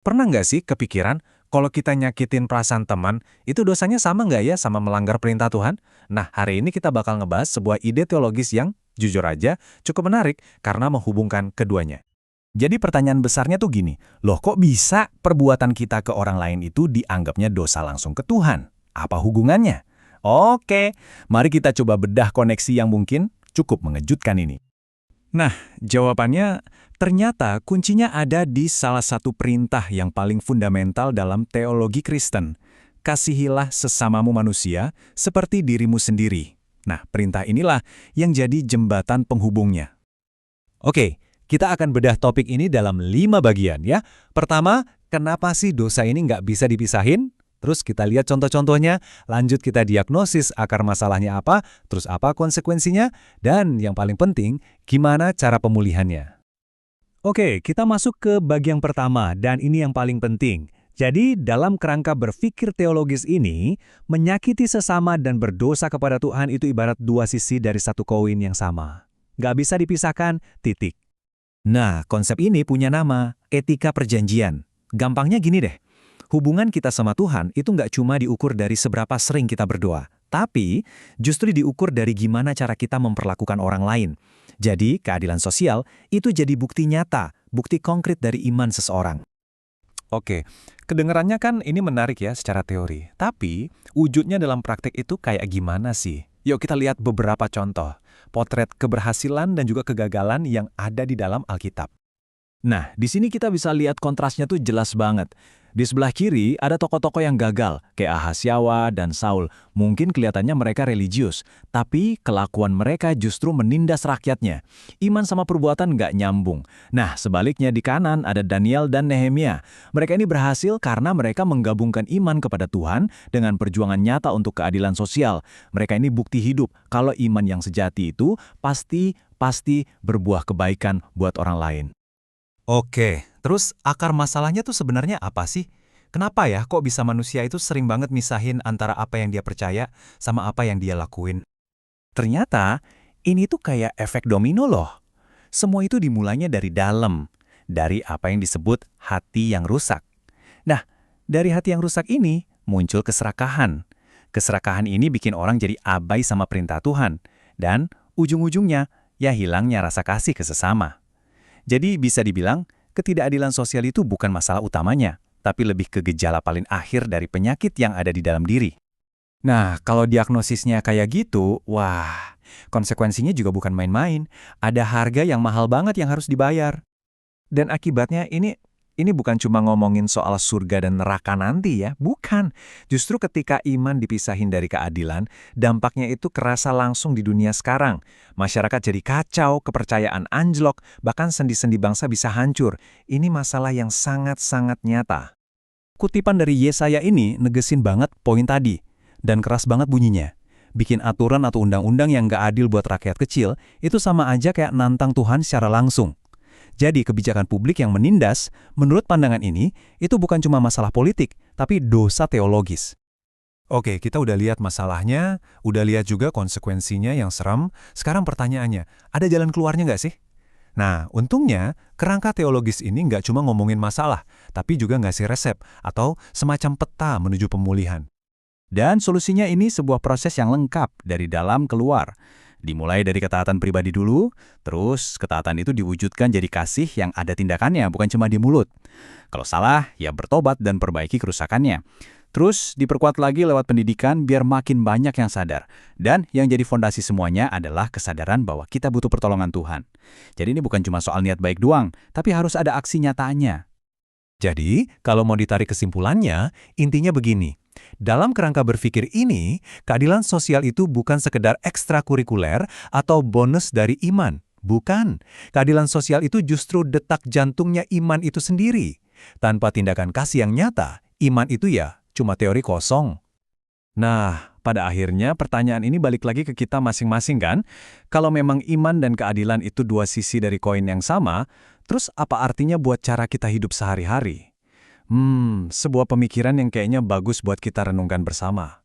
Pernah nggak sih kepikiran, kalau kita nyakitin perasaan teman, itu dosanya sama nggak ya sama melanggar perintah Tuhan? Nah, hari ini kita bakal ngebahas sebuah ide teologis yang, jujur aja, cukup menarik karena menghubungkan keduanya. Jadi pertanyaan besarnya tuh gini, loh kok bisa perbuatan kita ke orang lain itu dianggapnya dosa langsung ke Tuhan? Apa hubungannya? Oke, mari kita coba bedah koneksi yang mungkin cukup mengejutkan ini. Nah, jawabannya ternyata kuncinya ada di salah satu perintah yang paling fundamental dalam teologi Kristen. Kasihilah sesamamu manusia seperti dirimu sendiri. Nah, perintah inilah yang jadi jembatan penghubungnya. Oke, kita akan bedah topik ini dalam 5 bagian ya. Pertama, kenapa sih dosa ini nggak bisa dipisahin? Terus kita lihat contoh-contohnya, lanjut kita diagnosis akar masalahnya apa, terus apa konsekuensinya, dan yang paling penting, gimana cara pemulihannya. Oke, kita masuk ke bagian pertama, dan ini yang paling penting. Jadi, dalam kerangka berpikir teologis ini, menyakiti sesama dan berdosa kepada Tuhan itu ibarat dua sisi dari satu koin yang sama. Nggak bisa dipisahkan, titik. Nah, konsep ini punya nama, etika perjanjian. Gampangnya gini deh. Hubungan kita sama Tuhan itu nggak cuma diukur dari seberapa sering kita berdoa, tapi justru diukur dari gimana cara kita memperlakukan orang lain. Jadi, keadilan sosial itu jadi bukti nyata, bukti konkret dari iman seseorang. Oke, kedengarannya kan ini menarik ya secara teori, tapi wujudnya dalam praktek itu kayak gimana sih? Yuk kita lihat beberapa contoh, potret keberhasilan dan juga kegagalan yang ada di dalam Alkitab. Nah, di sini kita bisa lihat kontrasnya tuh jelas banget. Di sebelah kiri ada tokoh-tokoh yang gagal, kayak Ahasyawa dan Saul. Mungkin kelihatannya mereka religius, tapi kelakuan mereka justru menindas rakyatnya. Iman sama perbuatan nggak nyambung. Nah, sebaliknya di kanan ada Daniel dan Nehemia. Mereka ini berhasil karena mereka menggabungkan iman kepada Tuhan dengan perjuangan nyata untuk keadilan sosial. Mereka ini bukti hidup kalau iman yang sejati itu pasti berbuah kebaikan buat orang lain. Oke, terus akar masalahnya tuh sebenarnya apa sih? Kenapa ya kok bisa manusia itu sering banget misahin antara apa yang dia percaya sama apa yang dia lakuin? Ternyata, ini tuh kayak efek domino loh. Semua itu dimulainya dari dalam, dari apa yang disebut hati yang rusak. Nah, dari hati yang rusak ini muncul keserakahan. Keserakahan ini bikin orang jadi abai sama perintah Tuhan. Dan ujung-ujungnya, ya hilangnya rasa kasih ke sesama. Jadi bisa dibilang, ketidakadilan sosial itu bukan masalah utamanya, tapi lebih ke gejala paling akhir dari penyakit yang ada di dalam diri. Nah, kalau diagnosisnya kayak gitu, wah, konsekuensinya juga bukan main-main. Ada harga yang mahal banget yang harus dibayar. Dan akibatnya ini bukan cuma ngomongin soal surga dan neraka nanti ya, bukan. Justru ketika iman dipisahin dari keadilan, dampaknya itu kerasa langsung di dunia sekarang. Masyarakat jadi kacau, kepercayaan anjlok, bahkan sendi-sendi bangsa bisa hancur. Ini masalah yang sangat-sangat nyata. Kutipan dari Yesaya ini negesin banget poin tadi, dan keras banget bunyinya. Bikin aturan atau undang-undang yang nggak adil buat rakyat kecil, itu sama aja kayak nantang Tuhan secara langsung. Jadi kebijakan publik yang menindas, menurut pandangan ini, itu bukan cuma masalah politik, tapi dosa teologis. Oke, kita udah lihat masalahnya, udah lihat juga konsekuensinya yang serem. Sekarang pertanyaannya, ada jalan keluarnya nggak sih? Nah, untungnya, kerangka teologis ini nggak cuma ngomongin masalah, tapi juga ngasih resep atau semacam peta menuju pemulihan. Dan solusinya ini sebuah proses yang lengkap dari dalam keluar. Dimulai dari ketaatan pribadi dulu, terus ketaatan itu diwujudkan jadi kasih yang ada tindakannya, bukan cuma di mulut. Kalau salah, ya bertobat dan perbaiki kerusakannya. Terus diperkuat lagi lewat pendidikan biar makin banyak yang sadar. Dan yang jadi fondasi semuanya adalah kesadaran bahwa kita butuh pertolongan Tuhan. Jadi ini bukan cuma soal niat baik doang, tapi harus ada aksi nyatanya. Jadi, kalau mau ditarik kesimpulannya, intinya begini. Dalam kerangka berpikir ini, keadilan sosial itu bukan sekedar ekstrakurikuler atau bonus dari iman. Bukan. Keadilan sosial itu justru detak jantungnya iman itu sendiri. Tanpa tindakan kasih yang nyata, iman itu ya cuma teori kosong. Nah, pada akhirnya pertanyaan ini balik lagi ke kita masing-masing kan? Kalau memang iman dan keadilan itu dua sisi dari koin yang sama, terus apa artinya buat cara kita hidup sehari-hari? Sebuah pemikiran yang kayaknya bagus buat kita renungkan bersama.